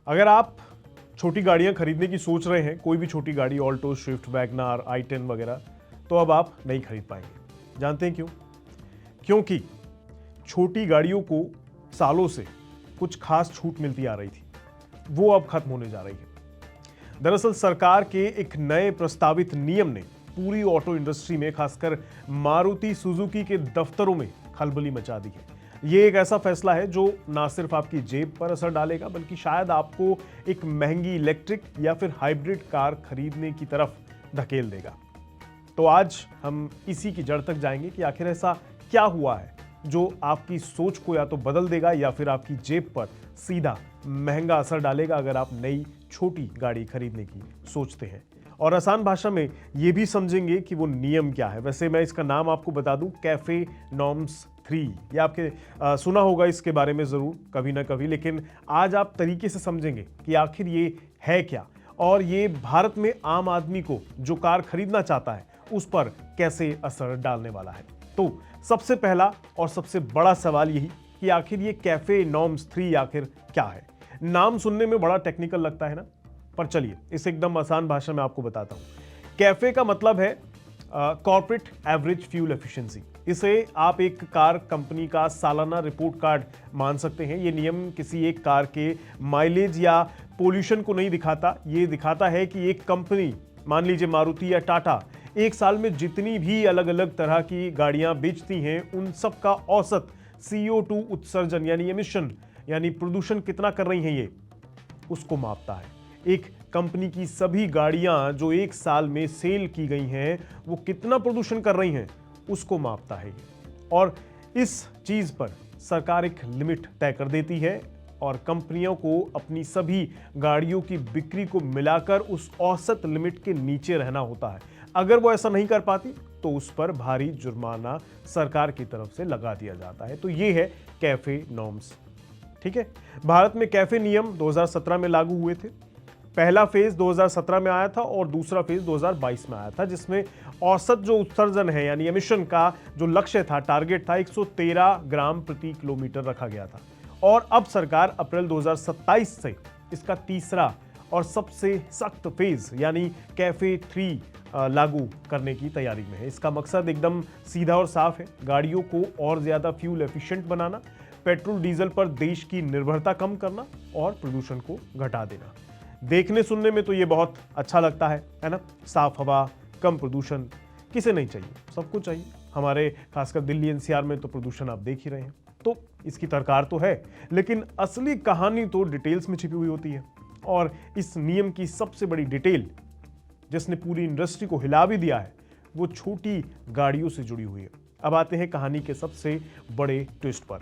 अगर आप छोटी गाड़ियां खरीदने की सोच रहे हैं, कोई भी छोटी गाड़ी, ऑल्टो, स्विफ्ट, वैगनार, i10 वगैरह, तो अब आप नहीं खरीद पाएंगे। जानते हैं क्यों? क्योंकि छोटी गाड़ियों को सालों से कुछ खास छूट मिलती आ रही थी, वो अब खत्म होने जा रही है। दरअसल सरकार के एक नए प्रस्तावित नियम ने पूरी ऑटो इंडस्ट्री में, खासकर मारुति सुजुकी के दफ्तरों में खलबली मचा दी है। ये एक ऐसा फैसला है जो ना सिर्फ आपकी जेब पर असर डालेगा, बल्कि शायद आपको एक महंगी इलेक्ट्रिक या फिर हाइब्रिड कार खरीदने की तरफ धकेल देगा। तो आज हम इसी की जड़ तक जाएंगे कि आखिर ऐसा क्या हुआ है जो आपकी सोच को या तो बदल देगा या फिर आपकी जेब पर सीधा महंगा असर डालेगा अगर आप नई छोटी गाड़ी खरीदने की सोचते हैं। और आसान भाषा में ये भी समझेंगे कि वो नियम क्या है। वैसे मैं इसका नाम आपको बता दूं, कैफे नॉर्म्स 3। ये आपके सुना होगा इसके बारे में ज़रूर कभी ना कभी, लेकिन आज आप तरीके से समझेंगे कि आखिर ये है क्या और ये भारत में आम आदमी को जो कार खरीदना चाहता है उस पर कैसे असर डालने वाला है। तो सबसे पहला और सबसे बड़ा सवाल यही कि आखिर ये कैफे नॉर्म्स 3 आखिर क्या है। नाम सुनने में बड़ा टेक्निकल लगता है ना, पर चलिए इसे एकदम आसान भाषा में आपको बताता हूं। कैफे का मतलब है कॉर्पोरेट एवरेज फ्यूल एफिशिएंसी। इसे आप एक कार कंपनी का सालाना रिपोर्ट कार्ड मान सकते हैं। ये नियम किसी एक कार के माइलेज या पोल्यूशन को नहीं दिखाता, ये दिखाता है कि एक कंपनी, मान लीजिए मारुति या टाटा, एक साल में जितनी भी अलग अलग तरह की गाड़ियां बेचती हैं उन सब का औसत CO2 उत्सर्जन यानी एमिशन, यानी प्रदूषण कितना कर रही हैं ये, उसको मापता है। एक कंपनी की सभी गाड़ियां जो एक साल में सेल की गई हैं वो कितना प्रदूषण कर रही हैं उसको मापता है ये। और इस चीज पर सरकार एक लिमिट तय कर देती है और कंपनियों को अपनी सभी गाड़ियों की बिक्री को मिलाकर उस औसत लिमिट के नीचे रहना होता है। अगर वो ऐसा नहीं कर पाती तो उस पर भारी जुर्माना सरकार की तरफ से लगा दिया जाता है। तो ये है कैफे नॉर्म्स। ठीक है, भारत में कैफे नियम 2017 में लागू हुए थे। पहला फेज 2017 में आया था और दूसरा फेज 2022 में आया था, जिसमें औसत जो उत्सर्जन है यानी एमिशन का जो लक्ष्य था, टारगेट था, 113 ग्राम प्रति किलोमीटर रखा गया था। और अब सरकार अप्रैल 2027 से इसका तीसरा और सबसे सख्त फेज यानी कैफे 3 लागू करने की तैयारी में है। इसका मकसद एकदम सीधा और साफ है, गाड़ियों को और ज्यादा फ्यूल एफिशिएंट बनाना, पेट्रोल डीजल पर देश की निर्भरता कम करना और प्रदूषण को घटा देना। देखने सुनने में तो ये बहुत अच्छा लगता है ना? साफ हवा, कम प्रदूषण, किसे नहीं चाहिए? सबको चाहिए। हमारे खासकर दिल्ली NCR में तो प्रदूषण आप देख ही रहे हैं। तो इसकी तरकार तो है, लेकिन असली कहानी तो डिटेल्स में छिपी हुई होती है। और इस नियम की सबसे बड़ी डिटेल जिसने पूरी इंडस्ट्री को हिला भी दिया है वो छोटी गाड़ियों से जुड़ी हुई है। अब आते हैं कहानी के सबसे बड़े ट्विस्ट पर।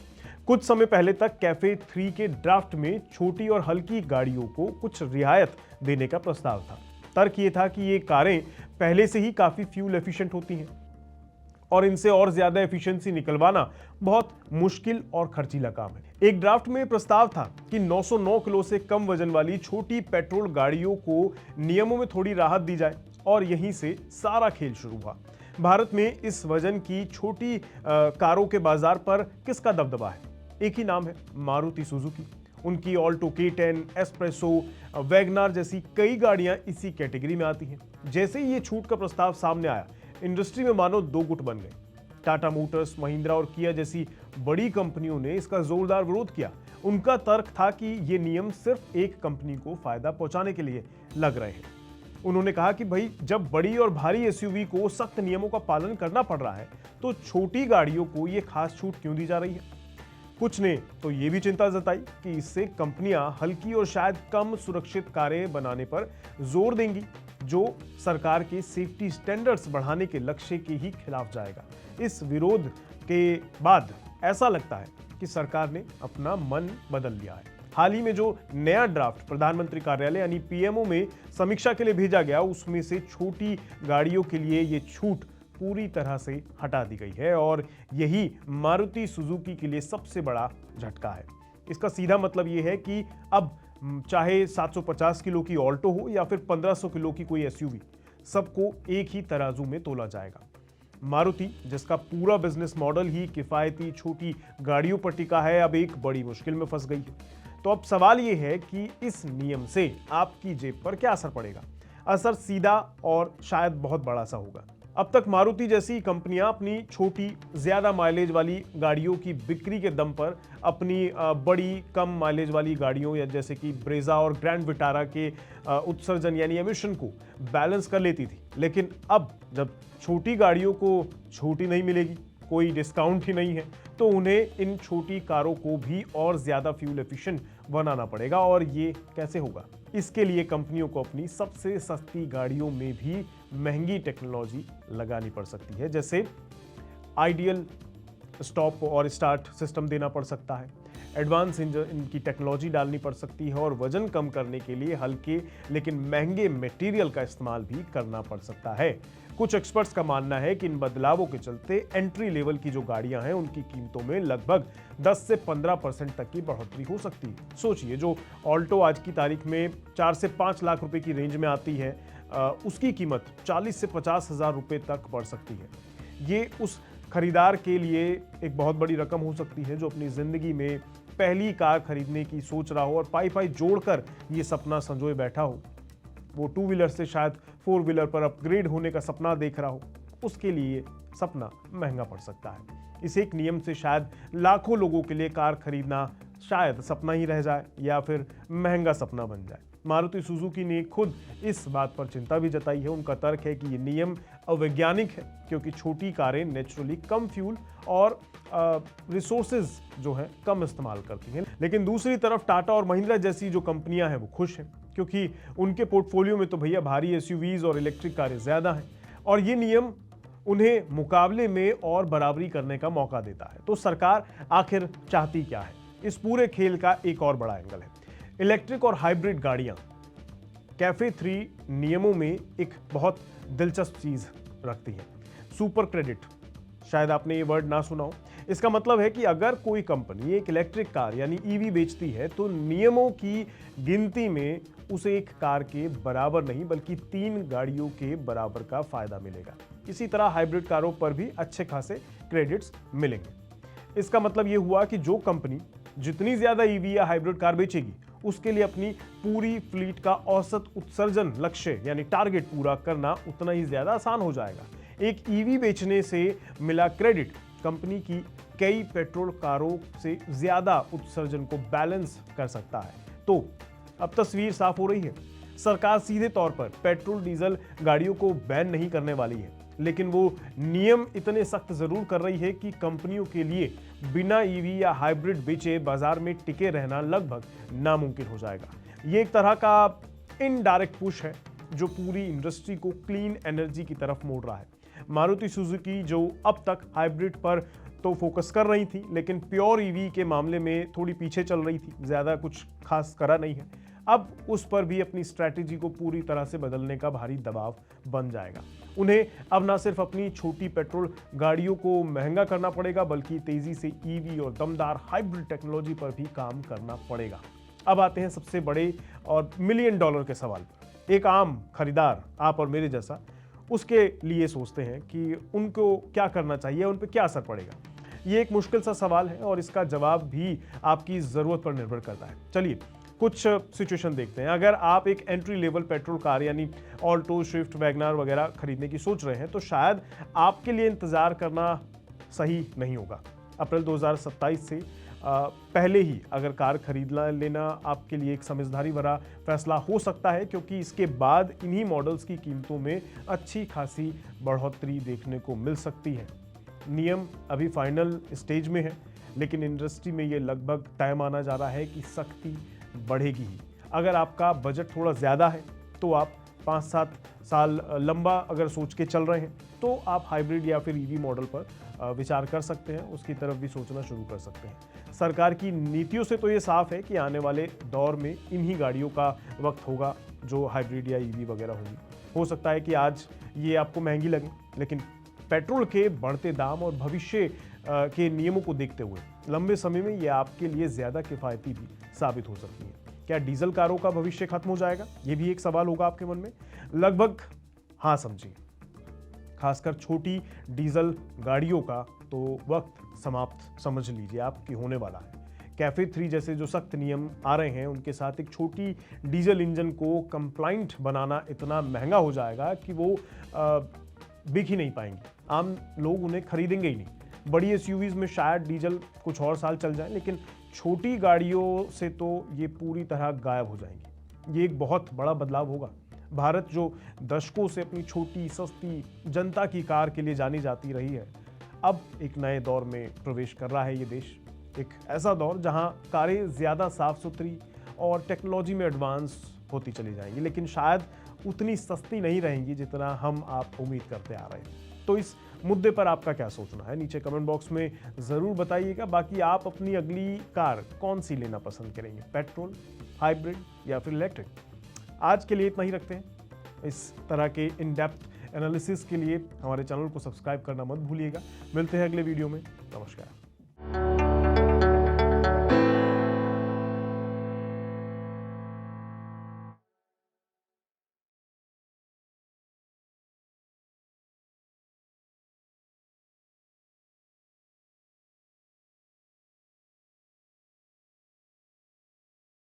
कुछ समय पहले तक कैफे 3 के ड्राफ्ट में छोटी और हल्की गाड़ियों को कुछ रियायत देने का प्रस्ताव था। तर्क ये था कि ये कारें पहले से ही काफी फ्यूल एफिशिएंट होती हैं और इनसे और ज्यादा एफिशिएंसी निकलवाना बहुत मुश्किल और खर्चीला काम है। एक ड्राफ्ट में प्रस्ताव था कि 909 किलो से कम वजन वाली छोटी पेट्रोल गाड़ियों को नियमों में थोड़ी राहत दी जाए और यहीं से सारा खेल शुरू हुआ। भारत में इस वजन की छोटी कारों के बाजार पर किसका दबदबा है? एक ही नाम है, मारुति सुजुकी। उनकी ऑल्टो K10, एस्प्रेसो, वैगनार जैसी कई गाड़ियां इसी कैटेगरी में आती हैं। जैसे ही ये छूट का प्रस्ताव सामने आया, इंडस्ट्री में मानो दो गुट बन गए। टाटा मोटर्स, महिंद्रा और किया जैसी बड़ी कंपनियों ने इसका जोरदार विरोध किया। उनका तर्क था कि ये नियम सिर्फ एक कंपनी को फायदा पहुंचाने के लिए लग रहे हैं। उन्होंने कहा कि भाई, जब बड़ी और भारी SUV को सख्त नियमों का पालन करना पड़ रहा है तो छोटी गाड़ियों को ये खास छूट क्यों दी जा रही है? कुछ ने तो ये भी चिंता जताई कि इससे कंपनियां हल्की और शायद कम सुरक्षित कारें बनाने पर जोर देंगी, जो सरकार के सेफ्टी स्टैंडर्ड्स बढ़ाने के लक्ष्य के ही खिलाफ जाएगा। इस विरोध के बाद ऐसा लगता है कि सरकार ने अपना मन बदल लिया है। हाल ही में जो नया ड्राफ्ट प्रधानमंत्री कार्यालय यानी PMO में समीक्षा के लिए भेजा गया, उसमें से छोटी गाड़ियों के लिए ये छूट पूरी तरह से हटा दी गई है और यही मारुति सुजुकी के लिए सबसे बड़ा झटका है। इसका सीधा मतलब यह है कि अब चाहे 750 किलो की ऑल्टो हो या फिर 1500 किलो की कोई SUV, सबको एक ही तराजू में तोला जाएगा। मारुति, जिसका पूरा बिजनेस मॉडल ही किफायती छोटी गाड़ियों पर टिका है, अब एक बड़ी मुश्किल में फंस गई है। तो अब सवाल ये है कि इस नियम से आपकी जेब पर क्या असर पड़ेगा। असर सीधा और शायद बहुत बड़ा सा होगा। अब तक मारुति जैसी कंपनियां अपनी छोटी ज्यादा माइलेज वाली गाड़ियों की बिक्री के दम पर अपनी बड़ी कम माइलेज वाली गाड़ियों या जैसे कि ब्रेजा और ग्रैंड विटारा के उत्सर्जन यानी एमिशन को बैलेंस कर लेती थी। लेकिन अब जब छोटी गाड़ियों को छूट ही नहीं मिलेगी, कोई डिस्काउंट ही नहीं है, तो उन्हें इन छोटी कारों को भी और ज्यादा फ्यूल एफिशिएंट बनाना पड़ेगा। और ये कैसे होगा? इसके लिए कंपनियों को अपनी सबसे सस्ती गाड़ियों में भी महंगी टेक्नोलॉजी लगानी पड़ सकती है, जैसे आइडियल स्टॉप और स्टार्ट सिस्टम देना पड़ सकता है, एडवांस इंजन की टेक्नोलॉजी डालनी पड़ सकती है और वजन कम करने के लिए हल्के लेकिन महंगे मटेरियल का इस्तेमाल भी करना पड़ सकता है। कुछ एक्सपर्ट्स का मानना है कि इन बदलावों के चलते एंट्री लेवल की जो गाड़ियां हैं उनकी कीमतों में लगभग 10 से 15% तक की बढ़ोतरी हो सकती है। सोचिए, जो ऑल्टो आज की तारीख में 4 से 5 लाख रुपए की रेंज में आती है, उसकी कीमत 40 से 50 हजार रुपए तक बढ़ सकती है। ये उस खरीदार के लिए एक बहुत बड़ी रकम हो सकती है जो अपनी जिंदगी में पहली कार खरीदने की सोच रहा हो और पाई पाई जोड़कर ये सपना संजोए बैठा हो। वो 2 व्हीलर से शायद 4 व्हीलर पर अपग्रेड होने का सपना देख रहा हो। उसके लिए सपना महंगा पड़ सकता है। इस एक नियम से शायद लाखों लोगों के लिए कार खरीदना शायद सपना ही रह जाए या फिर महंगा सपना बन जाए। मारुति सुजुकी ने खुद इस बात पर चिंता भी जताई है। उनका तर्क है कि ये नियम अवैज्ञानिक है क्योंकि छोटी कारें नेचुरली कम फ्यूल और रिसोर्सेज जो है कम इस्तेमाल करती हैं। लेकिन दूसरी तरफ टाटा और महिंद्रा जैसी जो कंपनियां हैं वो खुश हैं क्योंकि उनके पोर्टफोलियो में तो भैया भारी एसयूवीज और इलेक्ट्रिक कारें ज्यादा हैं और ये नियम उन्हें मुकाबले में और बराबरी करने का मौका देता है। तो सरकार आखिर चाहती क्या है? इस पूरे खेल का एक और बड़ा एंगल है इलेक्ट्रिक और हाइब्रिड गाड़ियां। कैफे 3 नियमों में एक बहुत दिलचस्प चीज रखती है, सुपर क्रेडिट। शायद आपने ये वर्ड ना सुना हो। इसका मतलब है कि अगर कोई कंपनी एक इलेक्ट्रिक कार यानी ईवी बेचती है तो नियमों की गिनती में उसे एक कार के बराबर नहीं बल्कि 3 गाड़ियों के बराबर का फायदा मिलेगा। इसी तरह हाइब्रिड कारों पर भी अच्छे खासे क्रेडिट्स मिलेंगे। इसका मतलब यह हुआ कि जो कंपनी जितनी ज्यादा ईवी या हाइब्रिड कार बेचेगी उसके लिए अपनी पूरी फ्लीट का औसत उत्सर्जन लक्ष्य यानी टारगेट पूरा करना उतना ही ज्यादा आसान हो जाएगा। एक ईवी बेचने से मिला क्रेडिट कंपनी की कई पेट्रोल कारों से ज्यादा उत्सर्जन को बैलेंस कर सकता है। तो अब तस्वीर साफ हो रही है। सरकार सीधे तौर पर पेट्रोल डीजल गाड़ियों को बैन नहीं करने वाली है, लेकिन वो नियम इतने सख्त जरूर कर रही है कि कंपनियों के लिए बिना ईवी या हाइब्रिड बेचे बाजार में टिके रहना लगभग नामुमकिन हो जाएगा। ये एक तरह का इनडायरेक्ट पुश है जो पूरी इंडस्ट्री को क्लीन एनर्जी की तरफ मोड़ रहा है। मारुति सुजुकी जो अब तक हाइब्रिड पर तो फोकस कर रही थी लेकिन प्योर ईवी के मामले में थोड़ी पीछे चल रही थी, ज्यादा कुछ खास करा नहीं है, अब उस पर भी अपनी स्ट्रैटेजी को पूरी तरह से बदलने का भारी दबाव बन जाएगा। उन्हें अब ना सिर्फ अपनी छोटी पेट्रोल गाड़ियों को महंगा करना पड़ेगा बल्कि तेजी से ईवी और दमदार हाइब्रिड टेक्नोलॉजी पर भी काम करना पड़ेगा। अब आते हैं सबसे बड़े और मिलियन डॉलर के सवाल पर। एक आम खरीदार, आप और मेरे जैसा, उसके लिए सोचते हैं कि उनको क्या करना चाहिए, उन पर क्या असर पड़ेगा। ये एक मुश्किल सा सवाल है और इसका जवाब भी आपकी जरूरत पर निर्भर करता है। चलिए कुछ सिचुएशन देखते हैं। अगर आप एक एंट्री लेवल पेट्रोल कार यानी ऑल्टो, स्विफ्ट, वैगनर वगैरह खरीदने की सोच रहे हैं तो शायद आपके लिए इंतजार करना सही नहीं होगा। अप्रैल 2027 से पहले ही अगर कार खरीद लेना आपके लिए एक समझदारी भरा फैसला हो सकता है क्योंकि इसके बाद इन्हीं मॉडल्स की कीमतों में अच्छी खासी बढ़ोतरी देखने को मिल सकती है। नियम अभी फाइनल स्टेज में है लेकिन इंडस्ट्री में ये लगभग तय माना जा रहा है कि सख्ती बढ़ेगी ही। अगर आपका बजट थोड़ा ज़्यादा है तो आप 5-7 साल लंबा अगर सोच के चल रहे हैं तो आप हाइब्रिड या फिर ईवी मॉडल पर विचार कर सकते हैं, उसकी तरफ भी सोचना शुरू कर सकते हैं। सरकार की नीतियों से तो ये साफ है कि आने वाले दौर में इन्हीं गाड़ियों का वक्त होगा जो हाइब्रिड या ईवी वगैरह होगी। हो सकता है कि आज ये आपको महंगी लगे लेकिन पेट्रोल के बढ़ते दाम और भविष्य के नियमों को देखते हुए लंबे समय में ये आपके लिए ज़्यादा किफ़ायती भी साबित हो सकती है। क्या डीजल कारों का भविष्य खत्म हो जाएगा? ये भी एक सवाल होगा आपके मन में। लगभग हाँ समझिए, खासकर छोटी डीजल गाड़ियों का तो वक्त समाप्त समझ लीजिए आपकी होने वाला है कैफे 3 जैसे जो सख्त नियम आ रहे हैं उनके साथ एक छोटी डीजल इंजन को कंप्लाइंट बनाना इतना महंगा हो जाएगा कि वो बिक ही नहीं पाएंगे, आम लोग उन्हें खरीदेंगे ही नहीं। बड़ी एसयूवीज में शायद डीजल कुछ और साल चल जाए, लेकिन छोटी गाड़ियों से तो ये पूरी तरह गायब हो जाएंगी। ये एक बहुत बड़ा बदलाव होगा। भारत जो दशकों से अपनी छोटी सस्ती जनता की कार के लिए जानी जाती रही है, अब एक नए दौर में प्रवेश कर रहा है ये देश। एक ऐसा दौर जहां कारें ज़्यादा साफ सुथरी और टेक्नोलॉजी में एडवांस होती चली जाएंगी, लेकिन शायद उतनी सस्ती नहीं रहेंगी जितना हम आप उम्मीद करते आ रहे हैं। तो इस मुद्दे पर आपका क्या सोचना है, नीचे कमेंट बॉक्स में ज़रूर बताइएगा। बाकी आप अपनी अगली कार कौन सी लेना पसंद करेंगे, पेट्रोल, हाइब्रिड या फिर इलेक्ट्रिक? आज के लिए इतना ही रखते हैं। इस तरह के इन डेप्थ एनालिसिस के लिए हमारे चैनल को सब्सक्राइब करना मत भूलिएगा। मिलते हैं अगले वीडियो में। नमस्कार।